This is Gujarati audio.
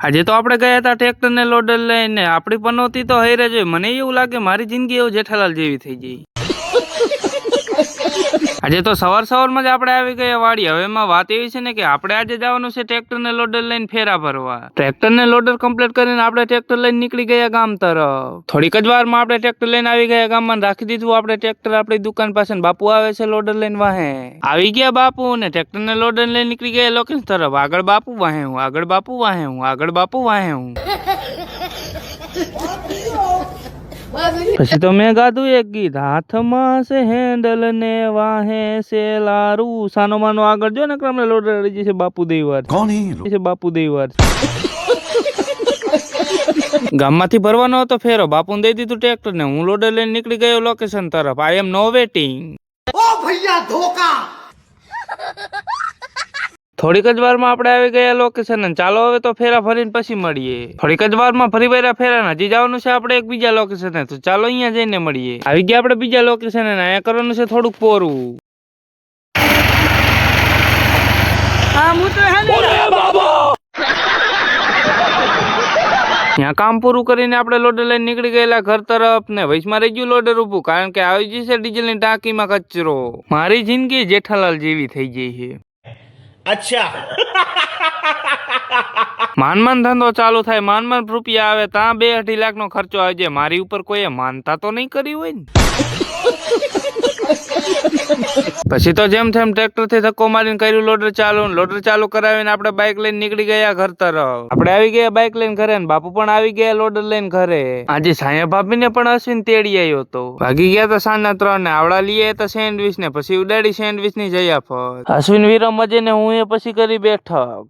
આજે તો આપણે ગયા હતા ટ્રેક્ટર ને લોડર લઈને, આપણી પનોતી તો હઈ રહે. મને એવું લાગે મારી જિંદગી એવું જેઠાલાલ જેવી થઈ ગઈ. આજે તો સવારમાં જ આપણે આવી ગયા વાડી. હવે એમાં વાત એવી છે ને કે આપણે આજે જવાનું છે ટ્રેક્ટર ને લોડર લઈને ફેરા ભરવા. ટ્રેક્ટર ને લોડર કમ્પ્લીટ કરીને આપણે ટ્રેક્ટર લઈને નીકળી ગયા ગામ તરફ. થોડીક જ વારમાં આપણે ટ્રેક્ટર લઈને આવી ગયા ગામમાં, રાખી દીધું આપણે ટ્રેક્ટર આપણી દુકાન પાસે. બાપુ આવે છે લોડર લઈને વાહે. આવી ગયા બાપુ ને ટ્રેક્ટર ને લોડર લઈને નીકળી ગયા લોકેશન તરફ. આગળ બાપુ વાહે હું, આગળ બાપુ વાહે હું, આગળ બાપુ વાહે હું. પછી તો મેં ગાધું એક ગીત, હાથમાં છે હેન્ડલ ને વાહે છે લારું. સાનો માનો આગળ જો ને ક્રમ લોડર રહી જશે. બાપુ દેવાર છે, બાપુ દેવાર. ગામમાંથી ભરવાનો હતો ફેરો, બાપુને દઈ દીધું ટ્રેક્ટર ને. હું લોડર લઈને નીકળી ગયો લોકેશન તરફ. આઈ એમ નો વેટિંગ. ઓ ભૈયા ધોકા. થોડીક જ વારમાં આપણે આવી ગયા લોકેશન. ચાલો હવે તો ફેરા ફરીને પછી મળીએ. થોડીક જ વારમાં ફરી વળ્યા ફેરા. હજી જવાનું છે આપણે એક બીજા લોકેશન. તો ચાલો અહીંયા જઈને મળીએ. આવી ગયા આપણે બીજા લોકેશન. અહીંયા કરવાનું છે થોડુંક પોરું. ત્યાં કામ પૂરું કરીને આપણે લોડર લઈને નીકળી ગયેલા ઘર તરફ ને. વચમાં રહી ગયું લોડર ઉભું, કારણ કે આવી ગઈ છે ડીઝલ ની ટાંકીમાં કચરો. મારી જિંદગી જેઠાલાલ જેવી થઈ ગઈ છે. અચ્છા. માન ધંધો ચાલુ થાય, માન રૂપિયા આવે, ત્યાં 2-2.5 લાખ નો ખર્ચો આવી જાય. મારી ઉપર કોઈએ માનતા તો નહીં કરી હોય ને. પછી તો જેમ તેમ ટ્રેક્ટર થી ધક્કો મારીને કર્યું લોડર ચાલુ. લોડર ચાલુ કરાવીને આપણે બાઇક લઈને નીકળી ગયા ઘર તરફ. આપણે આવી ગયા બાઇક લઈને ઘરે, બાપુ પણ આવી ગયા લોડર લઈને ઘરે. આજે સાયા ભાભી ને પણ અશ્વિન તેડી આવ્યો હતો. ભાગી ગયા તો સાંજના 3 ને. આવડા લઈએ તો સેન્ડવીચ ને, પછી ઉડાડી સેન્ડવીચ ની જયાફત. અશ્વિન વીરો મજે ને હું એ પછી કરી બેઠક.